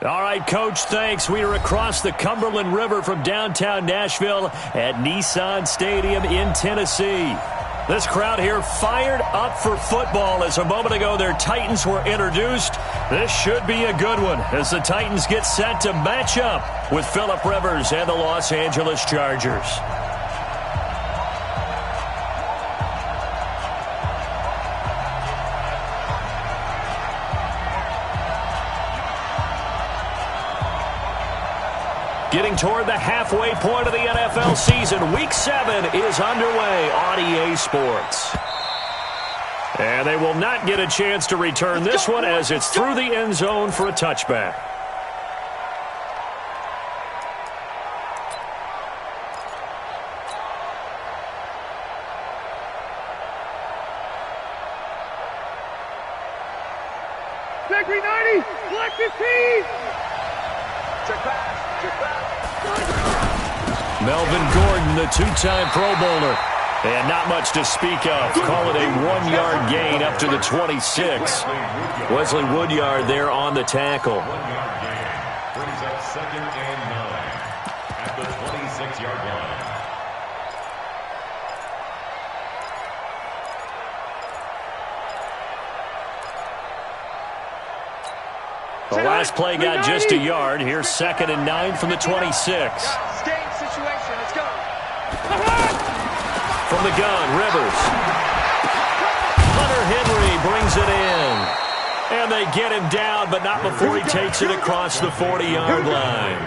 All right, Coach, thanks. We are across the Cumberland River from downtown Nashville at Nissan Stadium in Tennessee. This crowd here fired up for football as a moment ago their Titans were introduced. This should be a good one as the Titans get set to match up with Phillip Rivers and the Los Angeles Chargers. Getting toward the halfway point of the NFL season, Week 7 is underway on EA Sports. And they will not get a chance to return this one as it's through the end zone for a touchback. Back 90, black 15. Check back. Melvin Gordon, the two-time Pro Bowler. And not much to speak of. Call it a one-yard gain up to the 26. Wesley Woodyard there on the tackle. 1 yard gain. Brings up 2nd and 9 at the 26-yard line. The last play got just a yard. Here's 2nd and 9 from the 26. Game situation. Let's go. From the gun, Rivers. Hunter Henry brings it in. And they get him down, but not before he takes it across the 40-yard line.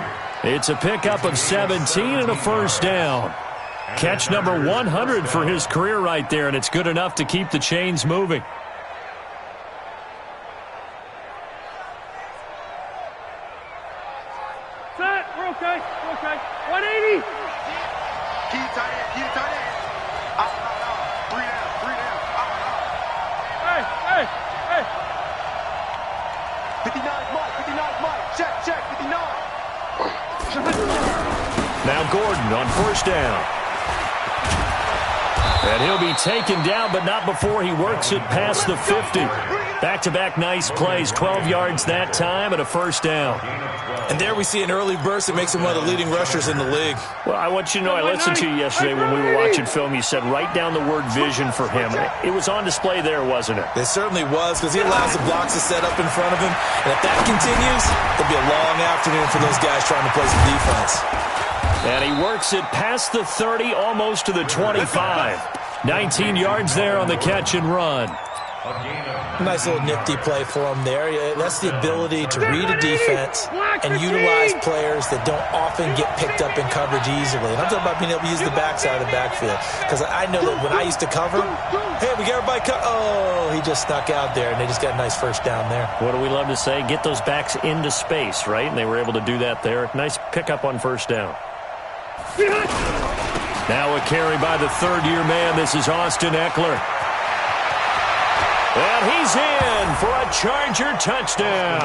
It's a pickup of 17 and a first down. Catch number 100 for his career right there, and it's good enough to keep the chains moving. We're okay. 180. Keep tight end. Out. 3 down. Hey. 59 Mike. Check. 59. Now Gordon on first down. And he'll be taken down, but not before he works it past the 50. Back-to-back nice plays, 12 yards that time and a first down. And there we see an early burst that makes him one of the leading rushers in the league. Well, I want you to know, I listened to you yesterday when we were watching film. You said write down the word vision for him. It was on display there, wasn't it? It certainly was, because he allows the blocks to set up in front of him. And if that continues, it'll be a long afternoon for those guys trying to play some defense. And he works it past the 30, almost to the 25. 19 yards there on the catch and run. Nice little nifty play for him there. That's the ability to read a defense and utilize players that don't often get picked up in coverage easily. And I'm talking about being able to use the backside of the backfield. Because I know that when I used to cover, hey, we got everybody oh, he just snuck out there, and they just got a nice first down there. What do we love to say? Get those backs into space, right? And they were able to do that there. Nice pickup on first down. Now a carry by the third-year man. This is Austin Eckler. And he's in for a Charger touchdown.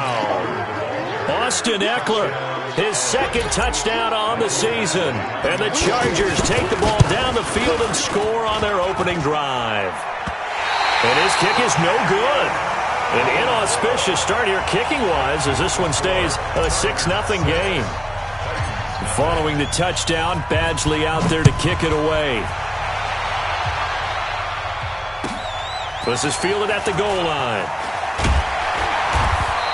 Austin Eckler, his second touchdown on the season. And the Chargers take the ball down the field and score on their opening drive. And his kick is no good. An inauspicious start here kicking-wise as this one stays a 6-0 game. Following the touchdown, Badgley out there to kick it away. This is fielded at the goal line.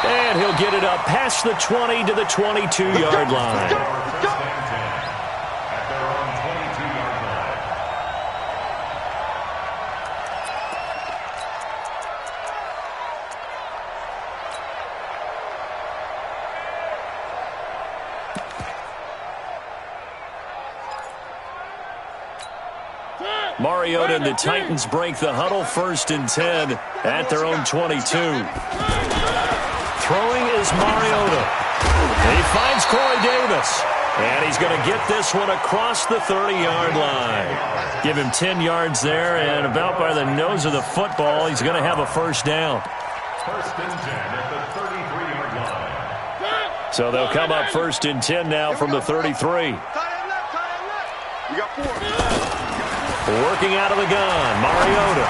And he'll get it up past the 20 to the 22-yard line. Mariota and the Titans break the huddle, 1st and 10 at their own 22. Throwing is Mariota. He finds Corey Davis. And he's going to get this one across the 30-yard line. Give him 10 yards there, and about by the nose of the football, he's going to have a first down. 1st and 10 at the 33-yard line. So they'll come up 1st and 10 now from the 33. We got 4. Working out of the gun, Mariota.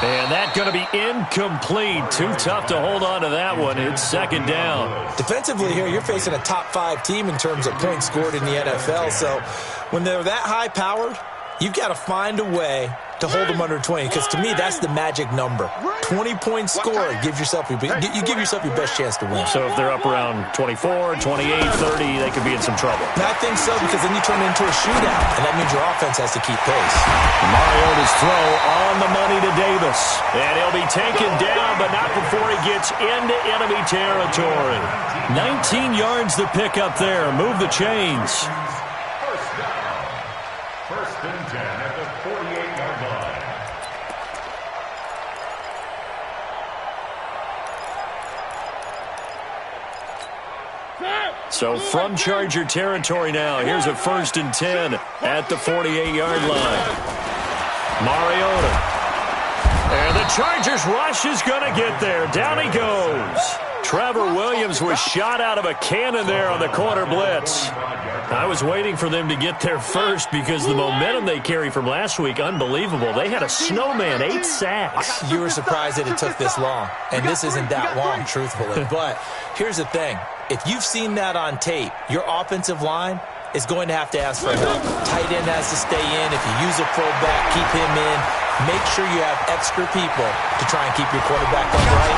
And that's going to be incomplete. Too tough to hold on to that one. It's second down. Defensively here, you're facing a top-5 team in terms of points scored in the NFL. So when they're that high-powered, you've got to find a way to hold them under 20, because to me, that's the magic number. 20 points scored, you give yourself your best chance to win. So if they're up around 24, 28, 30, they could be in some trouble. And I think so, because then you turn it into a shootout, and that means your offense has to keep pace. Mariota's throw on the money to Davis. And he'll be taken down, but not before he gets into enemy territory. 19 yards to pick up there. Move the chains. First and 10 at the 48-yard line. So from Charger territory now, here's a first and 10 at the 48-yard line. Mariota. And the Chargers rush is going to get there. Down he goes. Trevor Williams was shot out of a cannon there on the corner blitz. I was waiting for them to get there first because the momentum they carry from last week, unbelievable. They had a snowman, 8 sacks. You were surprised that it took this long, and this isn't that long, truthfully. But here's the thing. If you've seen that on tape, your offensive line is going to have to ask for help. Tight end has to stay in. If you use a fullback, keep him in. Make sure you have extra people to try and keep your quarterback upright.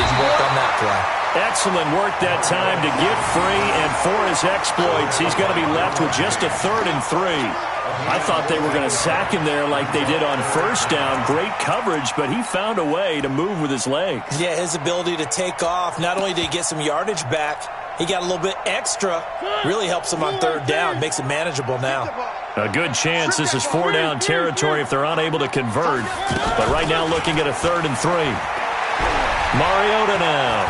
Didn't work on that play. Excellent work that time to get free, and for his exploits, he's going to be left with just a 3rd and 3. I thought they were going to sack him there like they did on first down. Great coverage, but he found a way to move with his legs. Yeah, his ability to take off, not only did he get some yardage back, he got a little bit extra. Really helps him on 3rd down, makes it manageable now. A good chance this is 4-down territory if they're unable to convert. But right now looking at a 3rd and 3. Mariota now.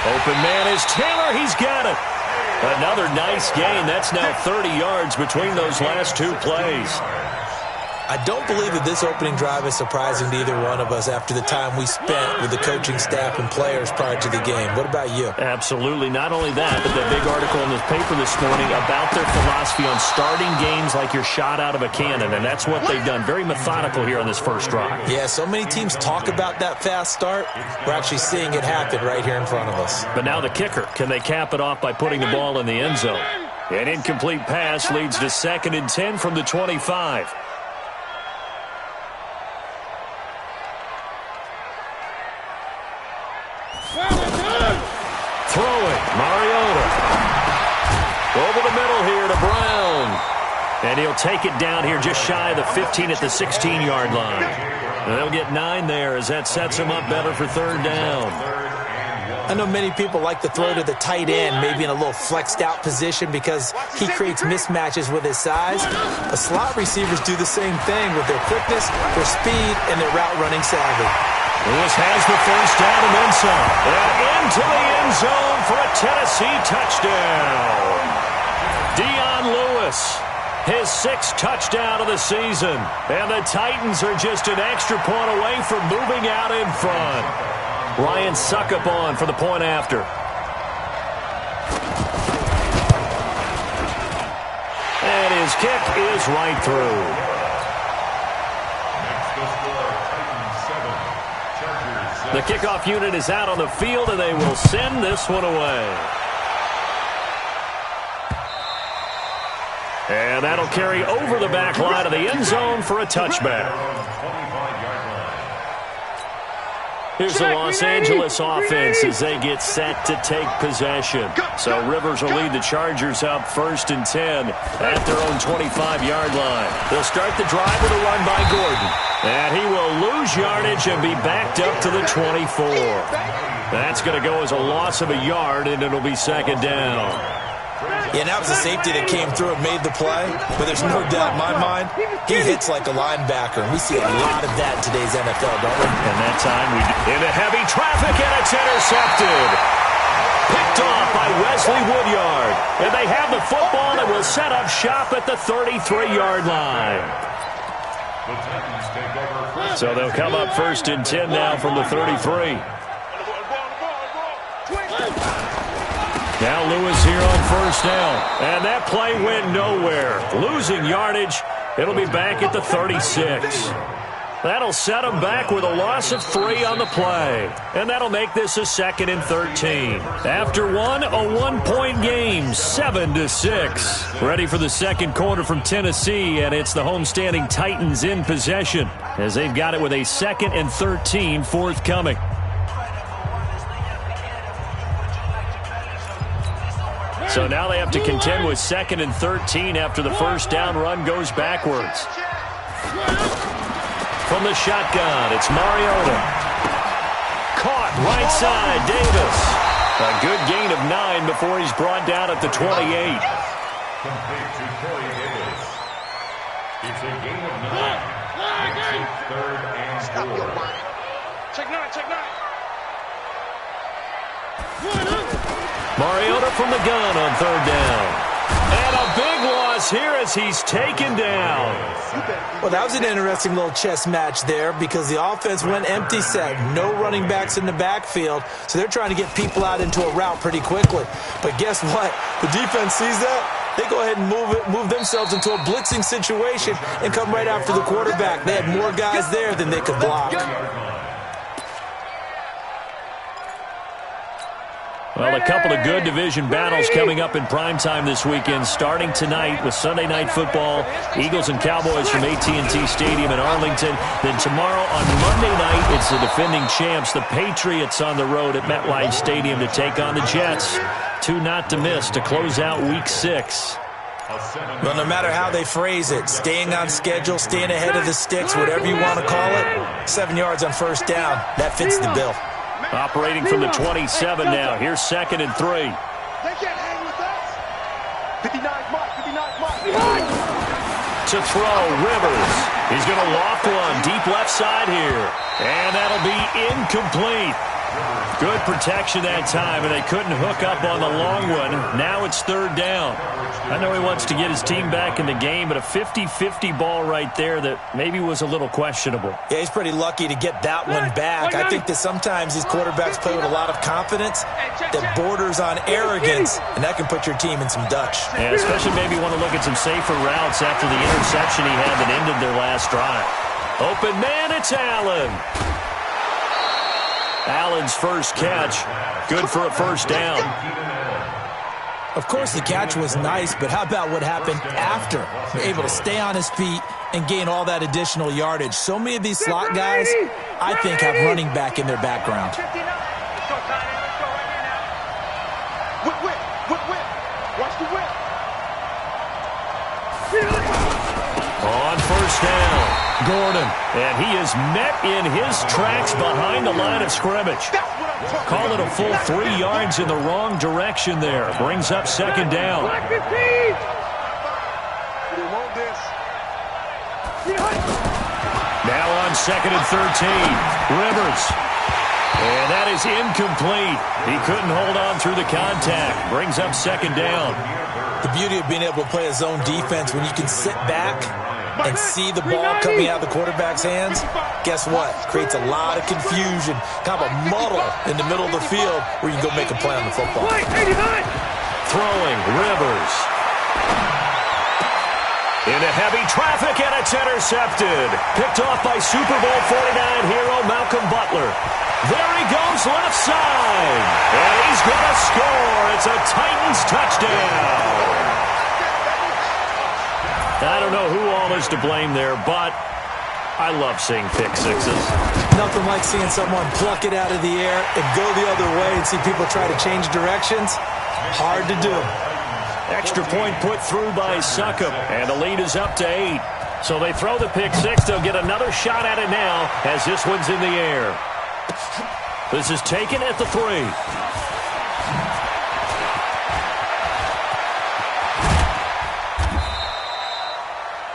Open man is Taylor. He's got it. Another nice gain. That's now 30 yards between those last 2 plays. I don't believe that this opening drive is surprising to either one of us after the time we spent with the coaching staff and players prior to the game. What about you? Absolutely. Not only that, but that big article in the paper this morning about their philosophy on starting games like you're shot out of a cannon, and that's what they've done. Very methodical here on this first drive. Yeah, so many teams talk about that fast start. We're actually seeing it happen right here in front of us. But now the kicker. Can they cap it off by putting the ball in the end zone? An incomplete pass leads to 2nd and 10 from the 25. Throwing, Mariota. Over the middle here to Brown. And he'll take it down here just shy of the 15 at the 16-yard line. And they'll get 9 there as that sets him up better for 3rd down. I know many people like to throw to the tight end, maybe in a little flexed out position because he creates mismatches with his size. The slot receivers do the same thing with their quickness, their speed, and their route running savvy. Lewis has the first down and then some. And into the end zone for a Tennessee touchdown. Dion Lewis, his 6th touchdown of the season. And the Titans are just an extra point away from moving out in front. Ryan Suckup on for the point after. And his kick is right through. The kickoff unit is out on the field, and they will send this one away. And that'll carry over the back line of the end zone for a touchback. Here's the Los Angeles offense as they get set to take possession. So Rivers will lead the Chargers up 1st and 10 at their own 25-yard line. They'll start the drive with a run by Gordon. And he will lose yardage and be backed up to the 24. That's going to go as a loss of a yard, and it'll be 2nd down. Yeah, that was a safety that came through and made the play, but there's no doubt in my mind, he hits like a linebacker, and we see a lot of that in today's NFL, don't we? And that time we into heavy traffic, and it's intercepted. Picked off by Wesley Woodyard, and they have the football and will set up shop at the 33-yard line. So they'll come up 1st and 10 now from the 33. Now Lewis here on 1st down. And that play went nowhere. Losing yardage. It'll be back at the 36. That'll set them back with a loss of 3 on the play. And that'll make this a 2nd and 13. After one, a 1-point game, 7-6. Ready for the second quarter from Tennessee, and it's the homestanding Titans in possession as they've got it with a 2nd and 13 forthcoming. So now they have to contend with 2nd and 13 after the first down run goes backwards. From the shotgun, it's Mariota. Caught right side, Davis. A good gain of 9 before he's brought down at the 28. Complete to Corey Davis. It's a gain of 9. Makes it 3rd and 4. Check 9, check 9. Mariota from the gun on 3rd down. And a big loss here as he's taken down. Well, that was an interesting little chess match there because the offense went empty set. No running backs in the backfield, so they're trying to get people out into a route pretty quickly. But guess what? The defense sees that. They go ahead and move themselves into a blitzing situation and come right after the quarterback. They had more guys there than they could block. Well, a couple of good division battles coming up in primetime this weekend, starting tonight with Sunday Night Football, Eagles and Cowboys from AT&T Stadium in Arlington. Then tomorrow on Monday night, it's the defending champs, the Patriots, on the road at MetLife Stadium to take on the Jets. 2 not to miss to close out Week 6. Well, no matter how they phrase it, staying on schedule, staying ahead of the sticks, whatever you want to call it, 7 yards on first down, that fits the bill. Operating from the 27 now. Here's 2nd and 3. They can't hang with us. 59 Mike, 59 Mike. To throw, Rivers. He's going to loft one deep left side here. And that'll be incomplete. Good protection that time, and they couldn't hook up on the long one. Now it's 3rd down. I know he wants to get his team back in the game, but a 50-50 ball right there that maybe was a little questionable. Yeah, he's pretty lucky to get that one back. I think that sometimes these quarterbacks play with a lot of confidence that borders on arrogance, and that can put your team in some Dutch. Yeah, especially maybe want to look at some safer routes after the interception he had that ended their last drive. Open man, it's Allen. Allen's first catch, good for a first down. Of course, the catch was nice, but how about what happened after? Able to stay on his feet and gain all that additional yardage. So many of these slot guys, I think, have running back in their background. Let's go, Tyler. Let's go right here now. Whip. Watch the whip. On first down, Gordon. And he is met in his tracks behind the line of scrimmage. Call it a full 3 yards in the wrong direction there. Brings up 2nd down. Black 15. They want this. Now on 2nd and 13, Rivers. And that is incomplete. He couldn't hold on through the contact. Brings up 2nd down. The beauty of being able to play a zone defense when you can sit back and see the ball coming out of the quarterback's hands, guess what? Creates a lot of confusion, kind of a muddle in the middle of the field where you can go make a play on the football. Throwing, Rivers. Into heavy traffic, and it's intercepted. Picked off by Super Bowl 49 hero Malcolm Butler. There he goes left side. And he's going to score. It's a Titans touchdown. I don't know who all is to blame there, but I love seeing pick sixes. Nothing like seeing someone pluck it out of the air and go the other way and see people try to change directions. Hard to do. Extra point put through by Succop, and the lead is up to 8. So they throw the pick six. They'll get another shot at it now as this one's in the air. This is taken at the 3.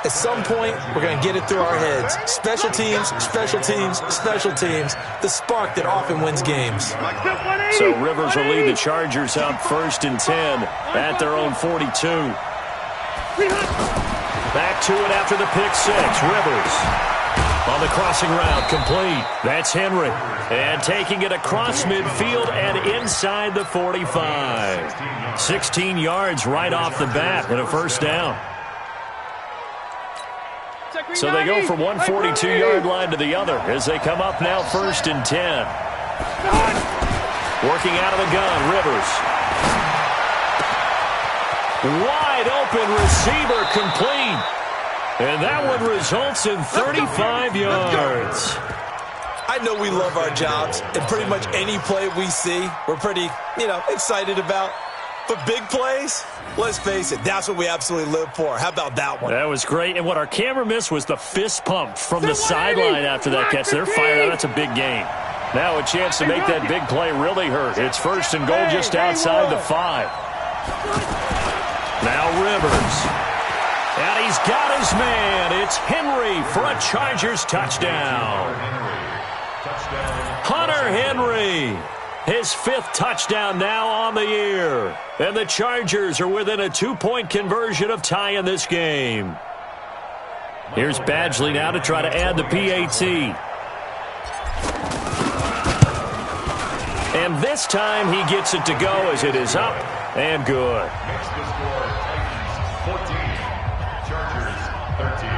At some point, we're going to get it through our heads. Special teams, special teams, special teams. The spark that often wins games. So Rivers will lead the Chargers up 1st and 10 at their own 42. Back to it after the pick six. Rivers on the crossing route, complete. That's Henry. And taking it across midfield and inside the 45. 16 yards right off the bat and a first down. So they go from one 42-yard line to the other as they come up now 1st and 10. Working out of the gun, Rivers. Wide open receiver complete. And that one results in 35 yards. I know we love our jobs, and pretty much any play we see, we're pretty, excited about. But big plays, let's face it, that's what we absolutely live for. How about that one? That was great. And what our camera missed was the fist pump from the sideline after that catch. They're fired out. That's a big gain. Now a chance to make that big play really hurt. It's 1st and goal just outside the 5. Now Rivers. And he's got his man. It's Henry for a Chargers touchdown. Hunter Henry. His 5th touchdown now on the year. And the Chargers are within a 2-point conversion of tying this game. Here's Badgley now to try to add the PAT. And this time he gets it to go as it is up and good. Makes the score Titans 14, Chargers 13.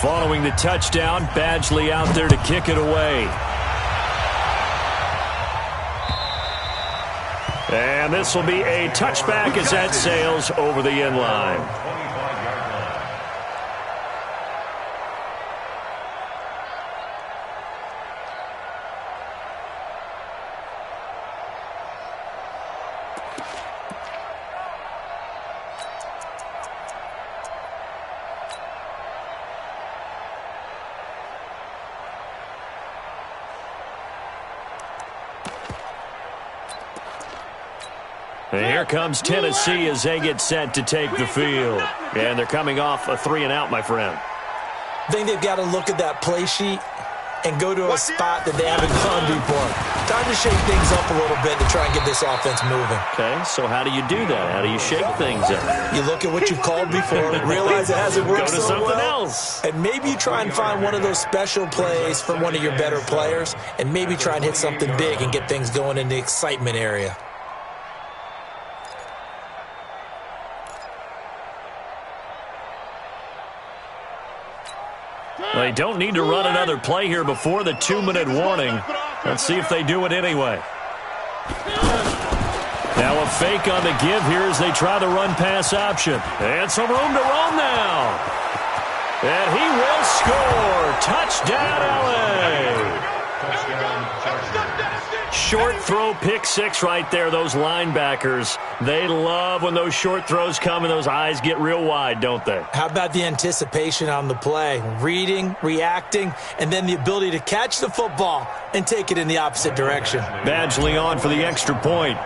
Following the touchdown, Badgley out there to kick it away. And this will be a touchback as that sails over the end line. And here comes Tennessee as they get set to take the field. And they're coming off a 3-and-out, my friend. I think they've got to look at that play sheet and go to a spot that they haven't gone before. Time to shake things up a little bit to try and get this offense moving. Okay, so how do you do that? How do you shake things up? You look at what you've called before, realize it hasn't worked Go to so something well, else. and maybe you try and find one of those special plays from one of your better players, and maybe try and hit something big and get things going in the excitement area. They don't need to run another play here before the 2-minute warning. Let's see if they do it anyway. Now a fake on the give here as they try the run-pass option. And some room to roam now. And he will score. Touchdown, L.A. Short throw, pick 6 right there. Those linebackers, they love when those short throws come and those eyes get real wide, don't they? How about the anticipation on the play? Reading, reacting, and then the ability to catch the football and take it in the opposite direction. Badgley on for the extra point.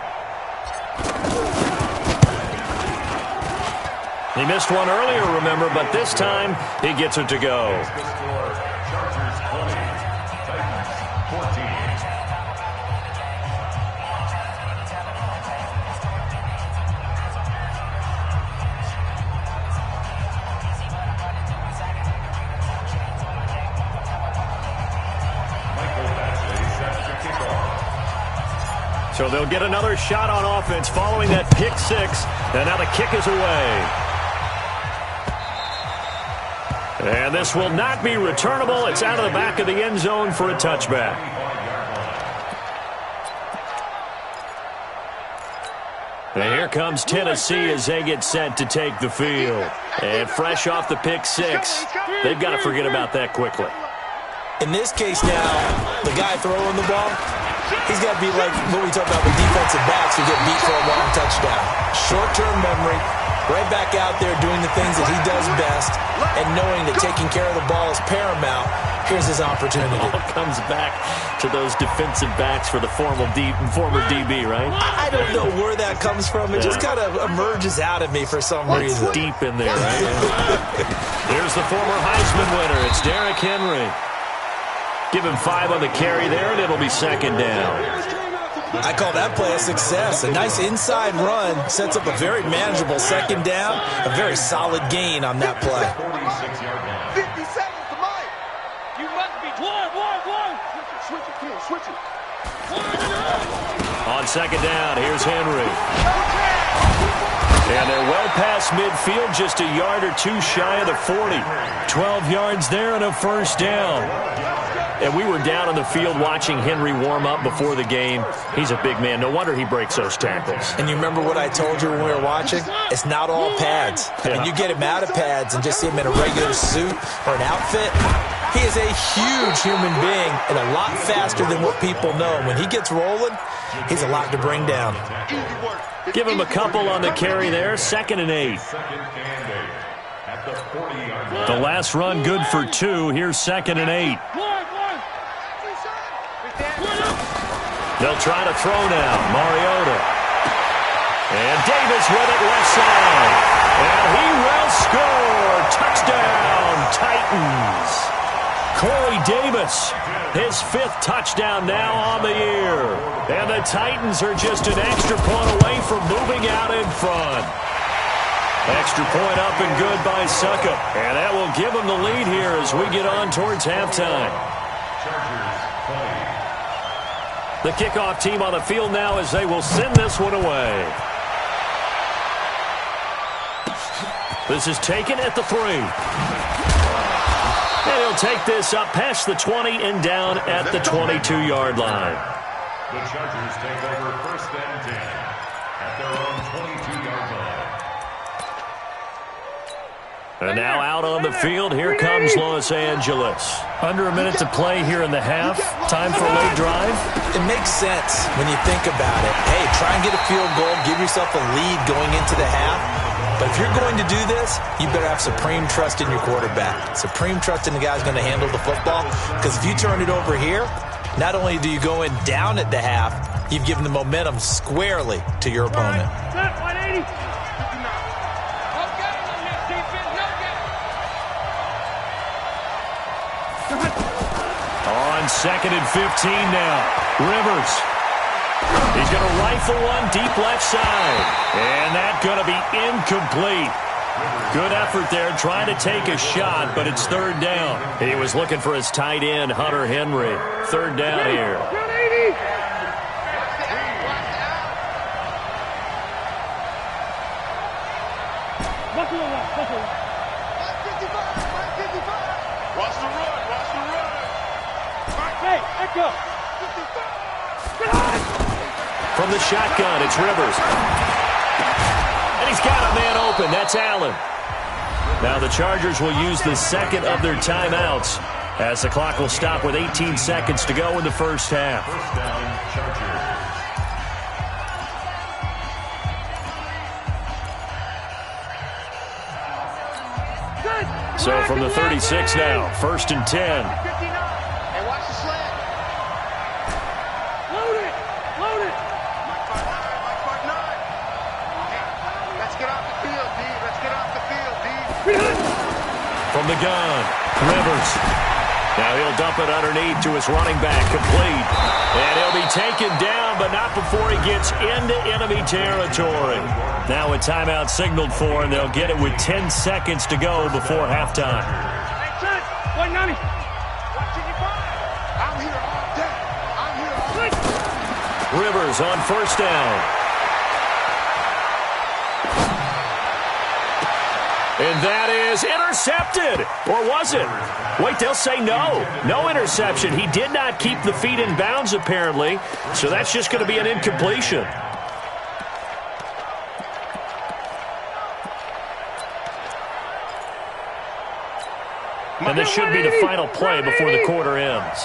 He missed one earlier, remember, but this time he gets it to go. Chargers 20, Titans 14. So they'll get another shot on offense following that pick 6. And now the kick is away. And this will not be returnable. It's out of the back of the end zone for a touchback. And here comes Tennessee as they get set to take the field. And fresh off the pick 6, they've got to forget about that quickly. In this case now, the guy throwing the ball, he's got to be like what we talk about with defensive backs who get beat for a long touchdown. Short-term memory, right back out there doing the things that he does best, and knowing that taking care of the ball is paramount. Here's his opportunity. It all comes back to those defensive backs for the former DB, right? I don't know where that comes from. It just kind of emerges out of me for some reason. Deep in there, right? There's the former Heisman winner. It's Derrick Henry. Give him 5 on the carry there, and it'll be second down. I call that play a success. A nice inside run sets up a very manageable second down, a very solid gain on that play. 46-yard line. 50 seconds to Mike. You must be one. second down. Here's Henry. And they're well past midfield, just a yard or two shy of the 40. 12 yards there and a first down. And we were down on the field watching Henry warm up before the game. He's a big man. No wonder he breaks those tackles. And you remember what I told you when we were watching? It's not all pads. I mean, you get him out of pads and just see him in a regular suit or an outfit. He is a huge human being and a lot faster than what people know. When he gets rolling, he's a lot to bring down. Give him a couple on the carry there. 2nd and 8. The last run good for 2. Here's 2nd and 8. They'll try to throw now. Mariota. And Davis with it left side. And he will score. Touchdown, Titans. Corey Davis, his 5th touchdown now on the year. And the Titans are just an extra point away from moving out in front. Extra point up and good by Suckup. And that will give them the lead here as we get on towards halftime. The kickoff team on the field now as they will send this one away. This is taken at the 3. And he'll take this up past the 20 and down at the 22-yard line. The Chargers take over 1st and 10 at their own 22-yard line. And now out on the field, here comes Los Angeles. Under a minute to play here in the half. Time for a late drive. It makes sense when you think about it. Hey, try and get a field goal, give yourself a lead going into the half. But if you're going to do this, you better have supreme trust in your quarterback. Supreme trust in the guy who's going to handle the football. Because if you turn it over here, not only do you go in down at the half, you've given the momentum squarely to your opponent. Set 180. On 2nd and 15 now. Rivers. He's going to rifle one deep left side. And that's going to be incomplete. Good effort there trying to take a shot, but it's 3rd down. He was looking for his tight end, Hunter Henry. 3rd down here. Watch the run. Hey, echo. From the shotgun, it's Rivers. And he's got a man open. That's Allen. Now the Chargers will use the 2nd of their timeouts as the clock will stop with 18 seconds to go in the first half. First down, Chargers. So from the 36 now, 1st and 10. Hey, watch the slant. Load it. Mike Part 9. Hey, let's get off the field, D. Let's get off the field, D. From the gun, Rivers. Now he'll dump it underneath to his running back, complete. And he'll be taken down, but not before he gets into enemy territory. Now a timeout signaled for, and they'll get it with 10 seconds to go before halftime. Hey, set 190. I'm here all day. I'm here all day. Rivers on 1st down. And that is intercepted. Or was it? Wait, they'll say no. No interception. He did not keep the feet in bounds, apparently. So that's just going to be an incompletion. And this should be the final play before the quarter ends.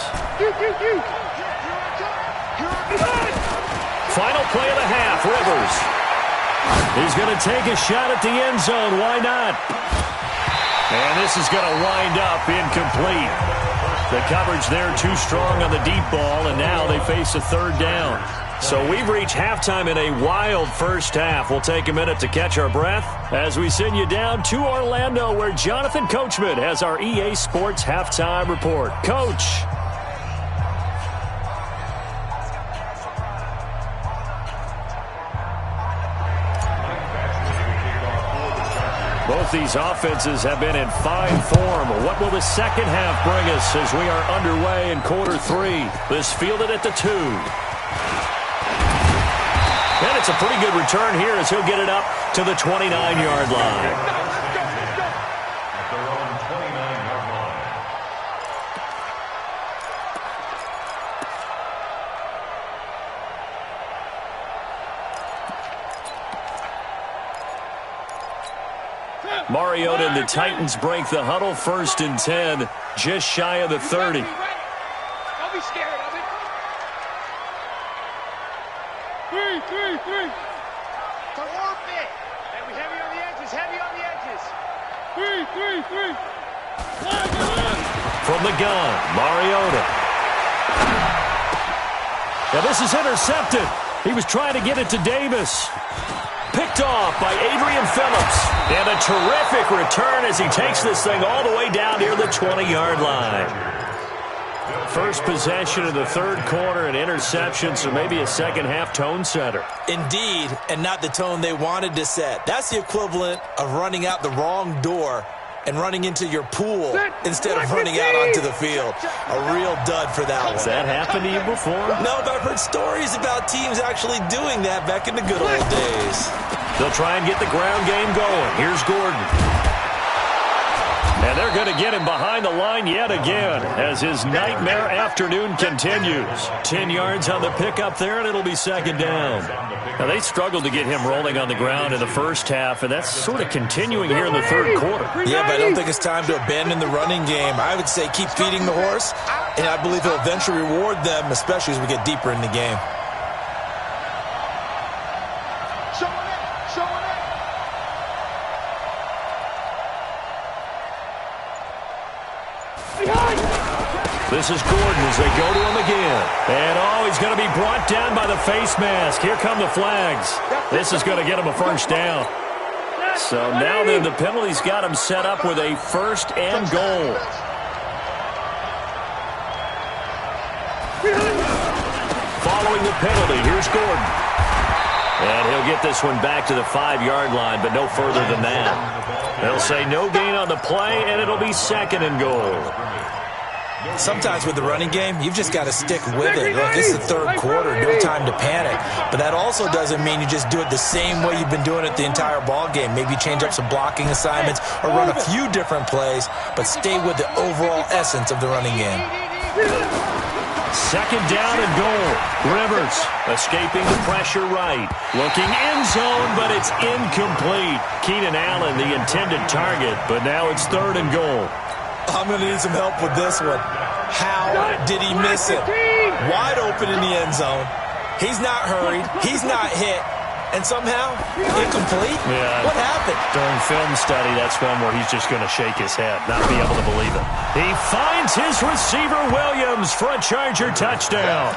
Final play of the half, Rivers. He's going to take a shot at the end zone. Why not? And this is going to wind up incomplete. The coverage there too strong on the deep ball, and now they face a 3rd down. So we've reached halftime in a wild first half. We'll take a minute to catch our breath as we send you down to Orlando, where Jonathan Coachman has our EA Sports halftime report. Coach. Both these offenses have been in fine form. What will the second half bring us as we are underway in quarter 3? This fielded at the 2. That's a pretty good return here as he'll get it up to the 29-yard line. At their own 29-yard line. Mariota and the Titans break the huddle, 1st and 10, just shy of the 30. Don't be scared of it. Three. To warp it. Heavy on the edges, heavy on the edges. Three. From the gun, Mariota. Now this is intercepted. He was trying to get it to Davis. Picked off by Adrian Phillips. And a terrific return as he takes this thing all the way down near the 20-yard line. First possession of the 3rd quarter, an interception, so maybe a second-half tone setter. Indeed, and not the tone they wanted to set. That's the equivalent of running out the wrong door and running into your pool instead of running out onto the field. A real dud for that one. Has that happened to you before? No, but I've heard stories about teams actually doing that back in the good old days. They'll try and get the ground game going. Here's Gordon. And they're going to get him behind the line yet again as his nightmare afternoon continues. 10 yards on the pickup there, and it'll be 2nd down. Now, they struggled to get him rolling on the ground in the first half, and that's sort of continuing here in the 3rd quarter. Yeah, but I don't think it's time to abandon the running game. I would say keep feeding the horse, and I believe he'll eventually reward them, especially as we get deeper in the game. This is Gordon as they go to him again. And, he's going to be brought down by the face mask. Here come the flags. This is going to get him a 1st down. So now then the penalty's got him set up with a 1st and goal. Following the penalty, here's Gordon. And he'll get this one back to the 5-yard line, but no further than that. They'll say no gain on the play, and it'll be 2nd and goal. Sometimes with the running game, you've just got to stick with it. Look, this is the 3rd quarter, no time to panic. But that also doesn't mean you just do it the same way you've been doing it the entire ball game. Maybe change up some blocking assignments or run a few different plays, but stay with the overall essence of the running game. 2nd down and goal. Rivers escaping the pressure right. Looking end zone, but it's incomplete. Keenan Allen, the intended target, but now it's 3rd and goal. I'm going to need some help with this one. How did he miss it? Wide open in the end zone. He's not hurried. He's not hit. And somehow, incomplete? Yeah. What happened? During film study, that's one where he's just going to shake his head, not be able to believe it. He finds his receiver, Williams, for a Charger touchdown.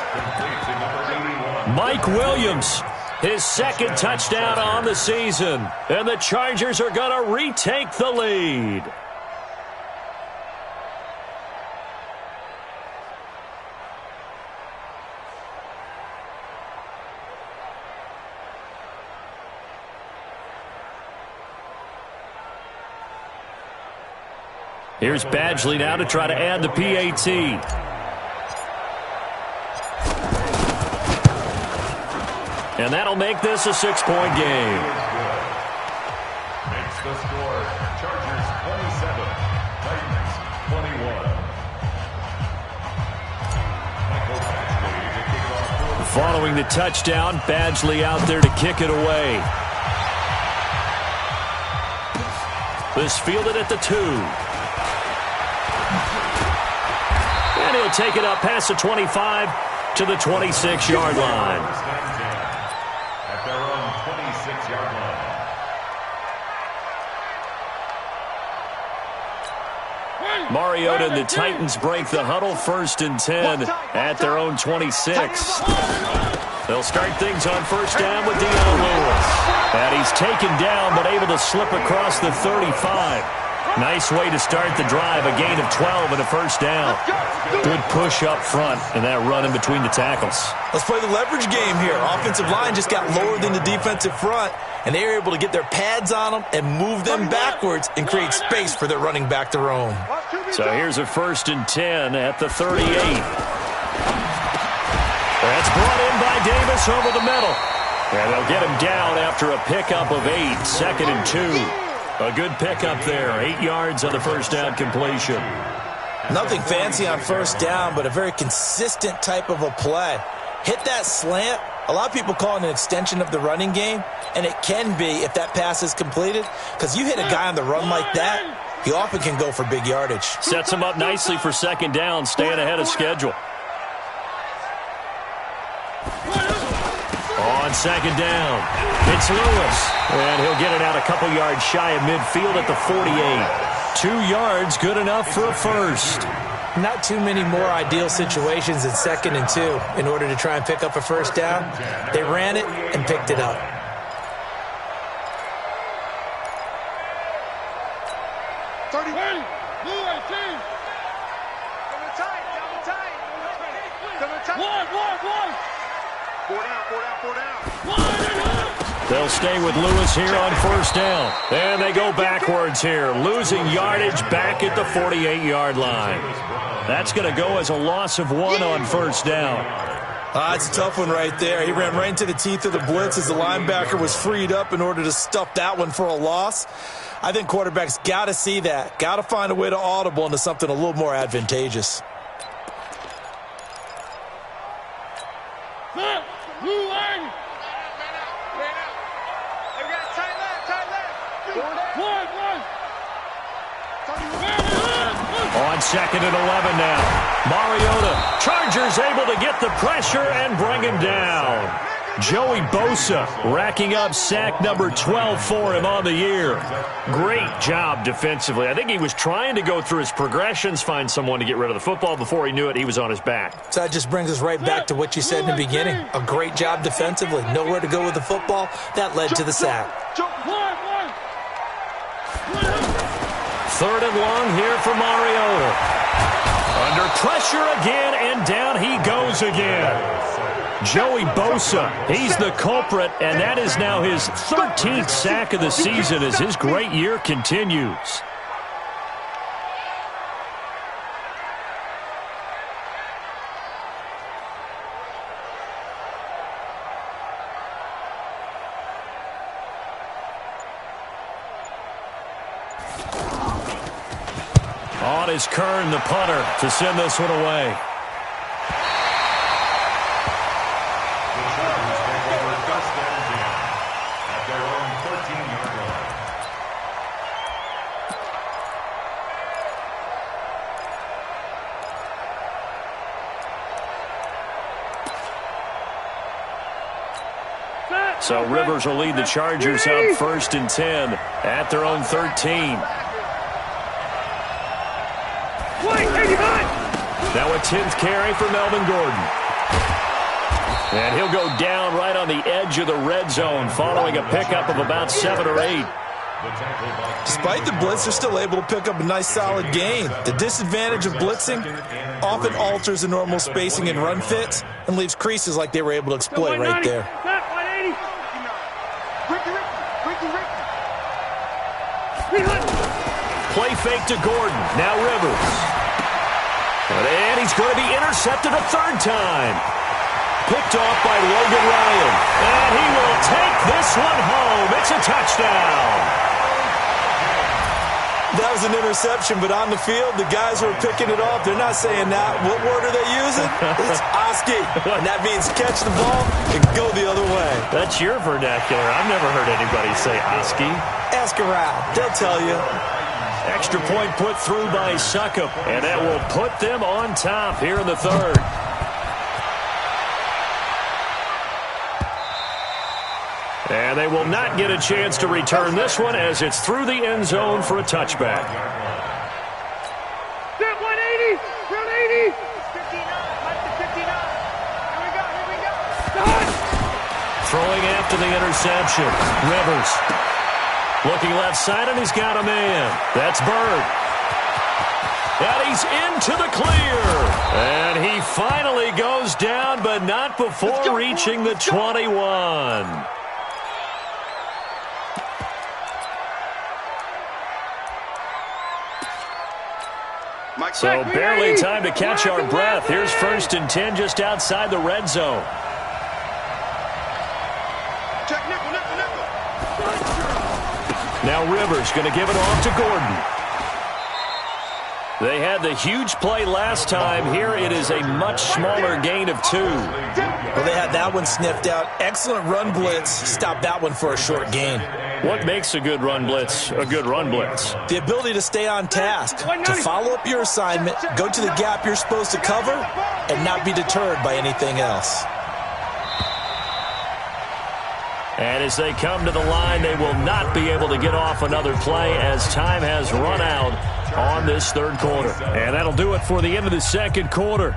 Mike Williams, his 2nd touchdown on the season. And the Chargers are going to retake the lead. Here's Badgley now to try to add the PAT. And that'll make this a 6-point game. Makes the score Chargers 27, Titans 21. Michael Badgley to kick off. Following the touchdown, Badgley out there to kick it away. This fielded at the 2. And he'll take it up past the 25 to the 26-yard line. At their own 26-yard line. Mariota and the Titans break the huddle, 1st and 10 at their own 26. They'll start things on 1st down with Dion Lewis. And he's taken down but able to slip across the 35. Nice way to start the drive, a gain of 12 and a 1st down. Good push up front and that run in between the tackles. Let's play the leverage game here. Offensive line just got lower than the defensive front, and they were able to get their pads on them and move them backwards and create space for their running back to roam. So here's a 1st and 10 at the 38. That's brought in by Davis over the middle. And they'll get him down after a pickup of 8, 2nd and 2. A good pickup there, 8 yards on the first down completion. Nothing fancy on first down, but a very consistent type of a play. Hit that slant. A lot of people call it an extension of the running game, and it can be if that pass is completed, because you hit a guy on the run like that, he often can go for big yardage. Sets him up nicely for 2nd down, staying ahead of schedule. On 2nd down, it's Lewis, and he'll get it out a couple yards shy of midfield at the 48. 2 yards, good enough for a first. Not too many more ideal situations in 2nd and 2 in order to try and pick up a first down. They ran it and picked it up. They'll stay with Lewis here on first down. And they go backwards here, losing yardage back at the 48-yard line. That's going to go as a loss of 1 on first down. It's a tough one right there. He ran right into the teeth of the blitz as the linebacker was freed up in order to stuff that one for a loss. I think quarterbacks got to see that. Got to find a way to audible into something a little more advantageous. On 2nd and 11 now. Mariota, Chargers able to get the pressure and bring him down. Joey Bosa racking up sack number 12 for him on the year. Great job defensively. I think he was trying to go through his progressions, find someone to get rid of the football. Before he knew it, he was on his back. So that just brings us right back to what you said in the beginning. A great job defensively. Nowhere to go with the football. That led to the sack. 3rd and long here for Mariota. Under pressure again, and down he goes again. Joey Bosa, he's the culprit, and that is now his 13th sack of the season as his great year continues. On is Kern, the punter, to send this one away. So Rivers will lead the Chargers up 1st and 10 at their own 13. Now a 10th carry for Melvin Gordon. And he'll go down right on the edge of the red zone following a pickup of about 7 or 8. Despite the blitz, they're still able to pick up a nice solid gain. The disadvantage of blitzing often alters the normal spacing and run fits and leaves creases like they were able to exploit right there. Play fake to Gordon. Now Rivers. And he's going to be intercepted a 3rd time. Picked off by Logan Ryan. And he will take this one home. It's a touchdown. That was an interception, but on the field, the guys who are picking it off, they're not saying that. What word are they using? It's Oski. And that means catch the ball and go the other way. That's your vernacular. I've never heard anybody say Oski. Ask around. They'll tell you. Extra point put through by Succop, and that will put them on top here in the 3rd. And they will not get a chance to return this one as it's through the end zone for a touchback. 180, 180. 59, Mike to 59. Here we go. Throwing after the interception. Rivers. Looking left side, and he's got a man. That's Bird. And he's into the clear. And he finally goes down, but not before reaching the 21. So barely time to catch our breath. Here's 1st and 10 just outside the red zone. Now Rivers going to give it off to Gordon. They had the huge play last time. Here it is a much smaller gain of 2. Well, they had that one sniffed out. Excellent run blitz. Stopped that one for a short gain. What makes a good run blitz a good run blitz? The ability to stay on task, to follow up your assignment, go to the gap you're supposed to cover, and not be deterred by anything else. And as they come to the line, they will not be able to get off another play as time has run out on this third quarter. And that'll do it for the end of the second quarter.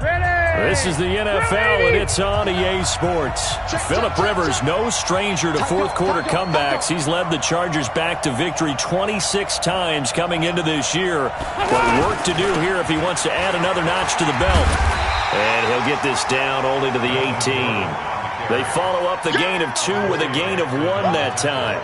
This is the NFL, and it's on EA Sports. Phillip Rivers, no stranger to fourth quarter comebacks. He's led the Chargers back to victory 26 times coming into this year. But work to do here if he wants to add another notch to the belt. And he'll get this down only to the 18. They follow up the gain of 2 with a gain of 1 that time.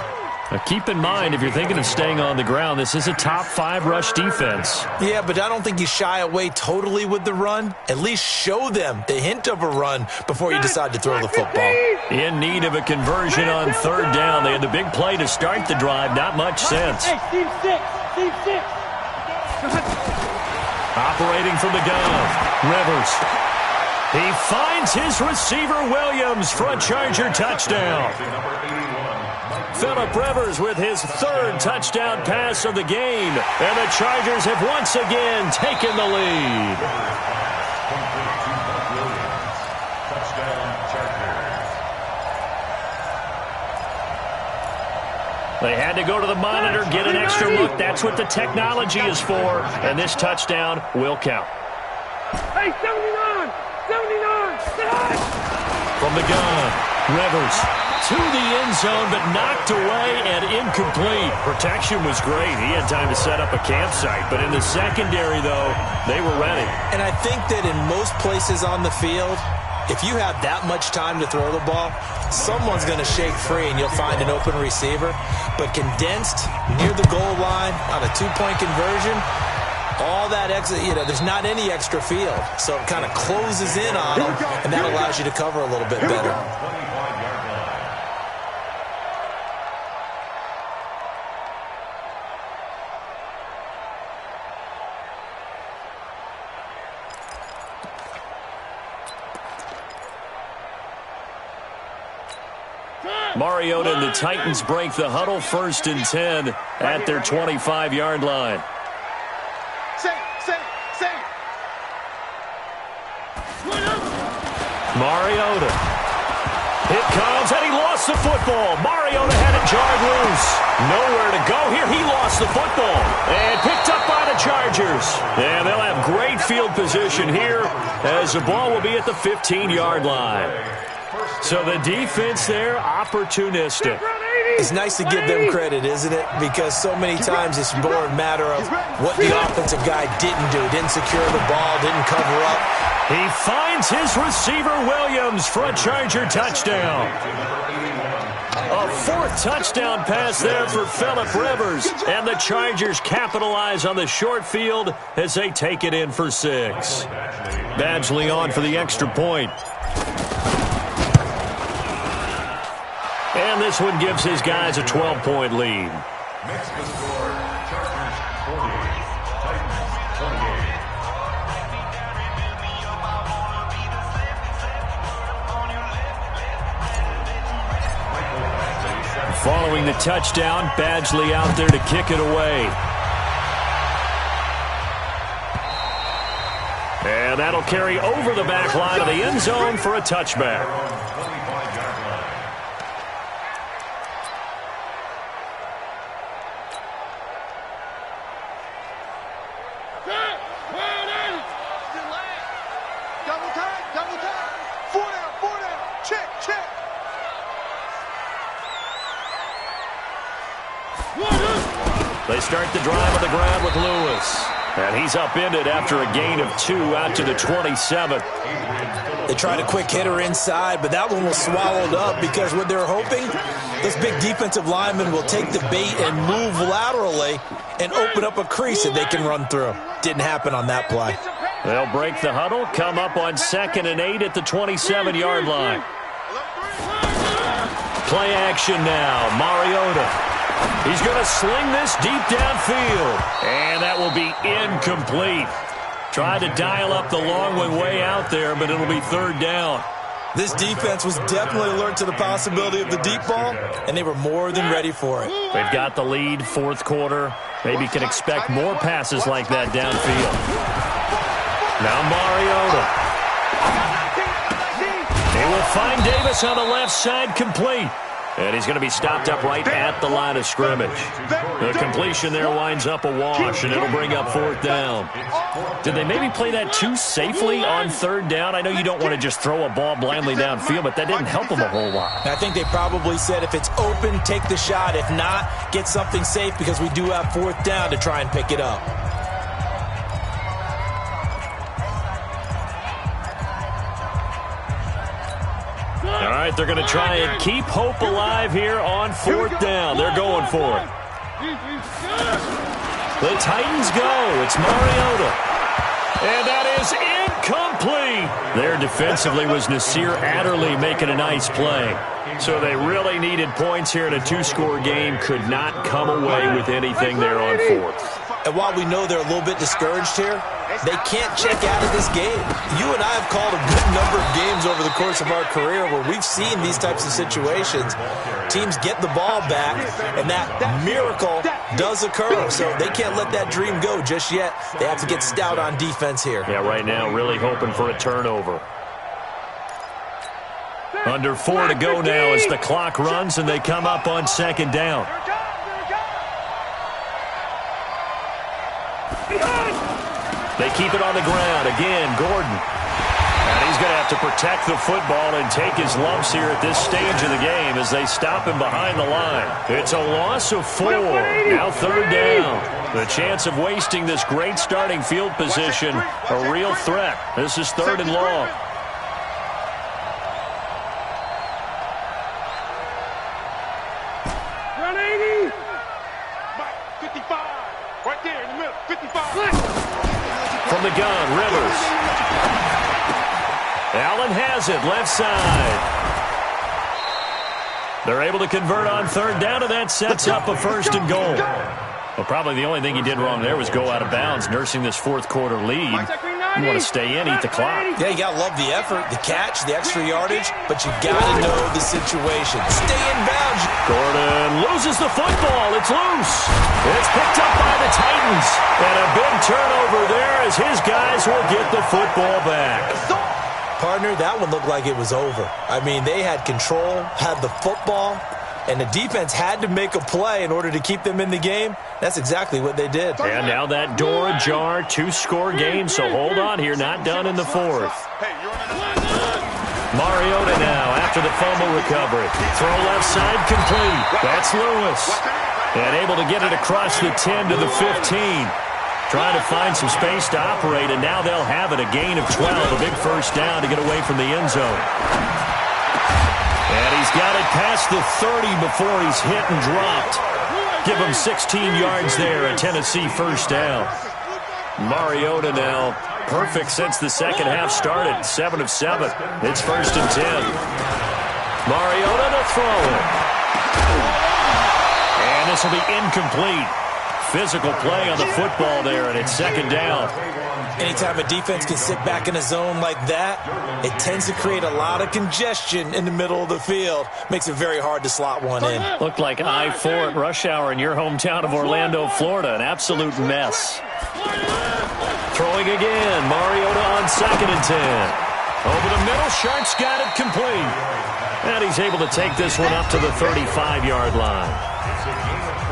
Now keep in mind, if you're thinking of staying on the ground, this is a top 5 rush defense. Yeah, but I don't think you shy away totally with the run. At least show them the hint of a run before you decide to throw the football. In need of a conversion on third down. They had the big play to start the drive. Not much sense. Hey, Team 6. Team 6. Operating from the gun, Rivers. He finds his receiver, Williams, for a Charger touchdown. Phillip Rivers with his 3rd touchdown pass of the game. And the Chargers have once again taken the lead. They had to go to the monitor, get an extra look. That's what the technology is for. And this touchdown will count. Hey, 79! 79! From the gun, Rivers to the end zone, but knocked away and incomplete. Protection was great. He had time to set up a campsite, but in the secondary, though, they were ready. And I think that in most places on the field, if you have that much time to throw the ball, someone's going to shake free and you'll find an open receiver. But condensed near the goal line on a 2-point conversion, all that extra, there's not any extra field. So it kind of closes in on them, and that allows you to cover a little bit better. Mariota and the Titans break the huddle, 1st and 10 at their 25-yard line. Mariota. It comes, and he lost the football. Mariota had it jarred loose. Nowhere to go here. He lost the football. And picked up by the Chargers. And they'll have great field position here as the ball will be at the 15-yard line. So the defense there, opportunistic. It's nice to give them credit, isn't it? Because so many times it's more a matter of what the offensive guy didn't do. Didn't secure the ball, didn't cover up. He finds his receiver, Williams, for a Charger touchdown. A 4th touchdown pass there for Phillip Rivers. And the Chargers capitalize on the short field as they take it in for 6. Badgley on for the extra point. And this one gives his guys a 12-point lead. Next to score, Chargers 48, Titans 28. Following the touchdown, Badgley out there to kick it away. And that'll carry over the back line of the end zone for a touchback. They start the drive on the ground with Lewis. And he's upended after a gain of 2 out to the 27. They tried a quick hitter inside, but that one was swallowed up because what they're hoping, this big defensive lineman will take the bait and move laterally and open up a crease that they can run through. Didn't happen on that play. They'll break the huddle, come up on 2nd and 8 at the 27-yard line. play action now. Mariota. He's going to sling this deep downfield. And that will be incomplete. Tried to dial up the long one way out there, but it'll be third down. This defense was definitely alert to the possibility of the deep ball, and they were more than ready for it. They've got the lead, fourth quarter. Maybe can expect more passes like that downfield. Now Mariota. He will find Davis on the left side, complete. And he's going to be stopped up right at the line of scrimmage. The completion there winds up a wash, and it'll bring up fourth down. Did they maybe play that too safely on third down? I know you don't want to just throw a ball blindly downfield, but that didn't help them a whole lot. I think they probably said if it's open, take the shot. If not, get something safe because we do have fourth down to try and pick it up. All right, they're going to try and keep hope alive here on fourth down. They're going for it. The Titans go. It's Mariota. And that is incomplete. There defensively was Nasir Adderley making a nice play. So they really needed points here in a two-score game. Could not come away with anything there on fourth. And while we know they're a little bit discouraged here, they can't check out of this game. You and I have called a good number of games over the course of our career where we've seen these types of situations. Teams get the ball back, and that miracle does occur. So they can't let that dream go just yet. They have to get stout on defense here. Yeah, right now really hoping for a turnover. Under 4 to go now as the clock runs, and they come up on second down. They keep it on the ground. Again, Gordon. And he's going to have to protect the football and take his lumps here at this stage of the game as they stop him behind the line. It's a loss of 4. Now third down. The chance of wasting this great starting field position, a real threat. This is third and long. Run 80. 55. Right there in the middle. 55. From the gun, Rivers. Allen has it, left side. They're able to convert on third down, and that sets up a first and goal. Well, probably the only thing he did wrong there was go out of bounds, nursing this fourth quarter lead. You want to stay in, eat the clock. Yeah, you got to love the effort, the catch, the extra yardage, but you got to know the situation. Stay in bounds. Gordon loses the football. It's loose. It's picked up by the Titans. And a big turnover there as his guys will get the football back. Partner, that one looked like it was over. I mean, they had control, had the football, and the defense had to make a play in order to keep them in the game. That's exactly what they did. And now that door ajar, two-score game, so hold on here, not done in the fourth. Mariota now after the fumble recovery. Throw left side complete. That's Lewis. And able to get it across the 10 to the 15. Trying to find some space to operate, and now they'll have it, a gain of 12, a big first down to get away from the end zone. And he's got it past the 30 before he's hit and dropped. Give him 16 yards there, a Tennessee first down. Mariota now perfect since the second half started, 7 of 7. It's first and 10. Mariota to throw it. And this will be incomplete. Physical play on the football there, and it's second down. Anytime a defense can sit back in a zone like that, it tends to create a lot of congestion in the middle of the field. Makes it very hard to slot one in. Looked like I-4 at rush hour in your hometown of Orlando, Florida. An absolute mess. Throwing again. Mariota on second and 10. Over the middle, Sharp's got it complete. And he's able to take this one up to the 35-yard line.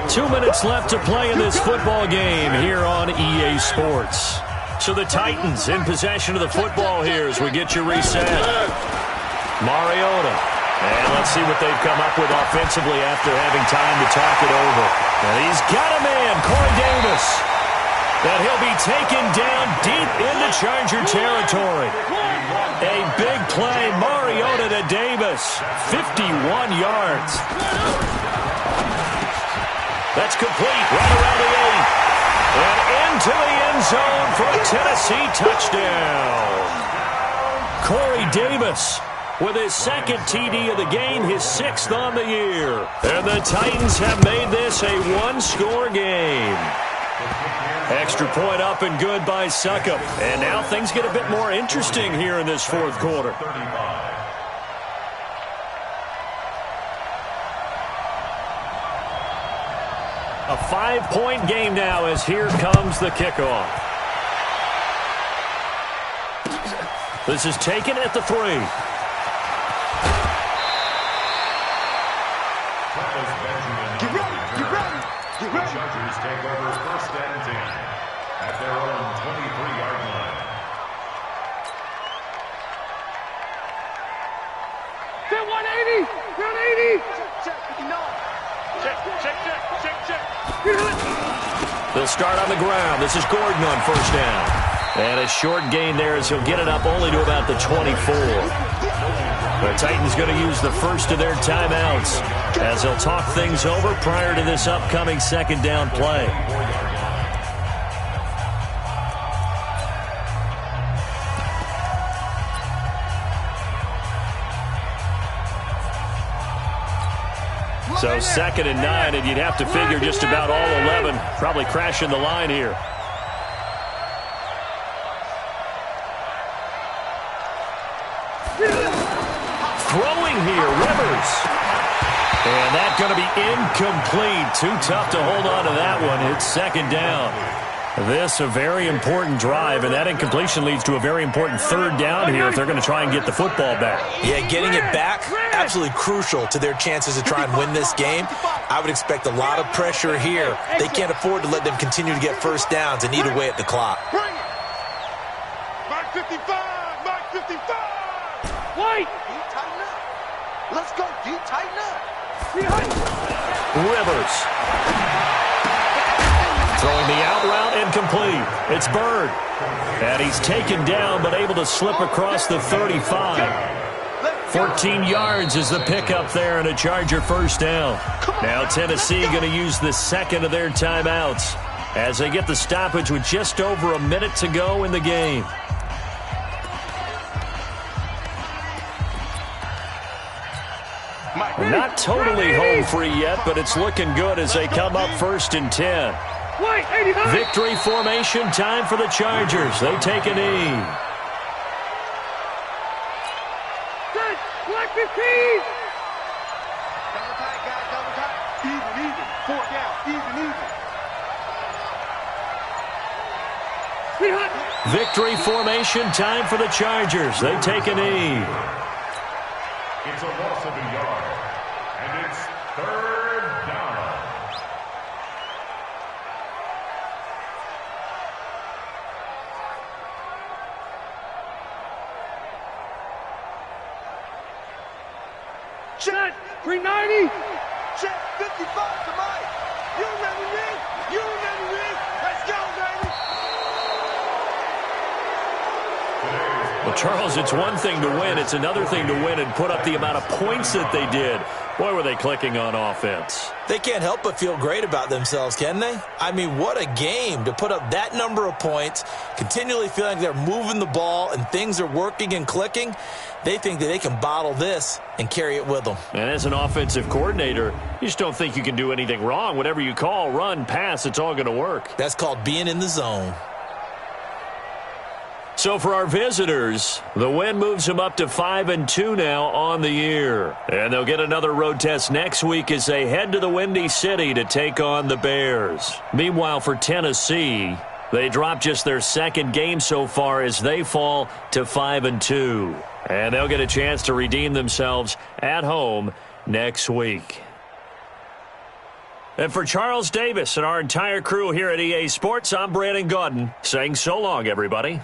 2 minutes left to play in this football game here on EA Sports. So the Titans in possession of the football here as we get you reset. Mariota. And let's see what they've come up with offensively after having time to talk it over. And he's got a man, Corey Davis. That he'll be taken down deep into Charger territory. A big play, Mariota to Davis. 51 yards. That's complete, right around the 8. And into the end zone for a Tennessee touchdown. Corey Davis with his second TD of the game, his 6th on the year. And the Titans have made this a one-score game. Extra point up and good by Succop. And now things get a bit more interesting here in this fourth quarter. A 5-point game now as here comes the kickoff. This is taken at the 3. Get ready, get ready, get ready. Chargers take over 1st and 10 at their own 23-yard line. Get 180, 180. Check, 59. Check. They'll start on the ground. This is Gordon on 1st down. And a short gain there as he'll get it up only to about the 24. The Titans going to use the first of their timeouts as they'll talk things over prior to this upcoming 2nd down play. So 2nd and 9, and you'd have to figure just about all 11 probably crashing the line here. Throwing here, Rivers. And that's going to be incomplete. Too tough to hold on to that one. It's 2nd down. This a very important drive, and that incompletion leads to a very important 3rd down here if they're going to try and get the football back. Yeah, getting it back, absolutely crucial to their chances to try and win this game. I would expect a lot of pressure here. They can't afford to let them continue to get 1st downs and eat away at the clock. Bring it. Mark 55, Mark 55. Wait. D, tighten up. Let's go, D, tighten up. Rivers. Throwing the out route incomplete. It's Bird. And he's taken down but able to slip across the 35. 14 yards is the pickup there and a Charger 1st down. Now Tennessee going to use the 2nd of their timeouts as they get the stoppage with just over a minute to go in the game. Not totally home free yet, but it's looking good as they come up 1st and 10. Victory formation time for the Chargers. They take a knee. Black 15. Double tight, guys, double tight. Even. 4th down, even. Victory formation time for the Chargers. They take a knee. It's a loss of a yard, and it's 3rd down. Check. 390. Check 55 to Mike. You remember me? Let's go, baby. Well, Charles, it's one thing to win. It's another thing to win and put up the amount of points that they did. Boy, were they clicking on offense. They can't help but feel great about themselves, can they? I mean, what a game to put up that number of points, continually feeling they're moving the ball and things are working and clicking. They think that they can bottle this and carry it with them. And as an offensive coordinator, you just don't think you can do anything wrong. Whatever you call, run, pass, it's all going to work. That's called being in the zone. So for our visitors, the win moves them up to 5-2 now on the year. And they'll get another road test next week as they head to the Windy City to take on the Bears. Meanwhile, for Tennessee, they drop just their 2nd game so far as they fall to 5-2. And they'll get a chance to redeem themselves at home next week. And for Charles Davis and our entire crew here at EA Sports, I'm Brandon Gaudin saying so long, everybody.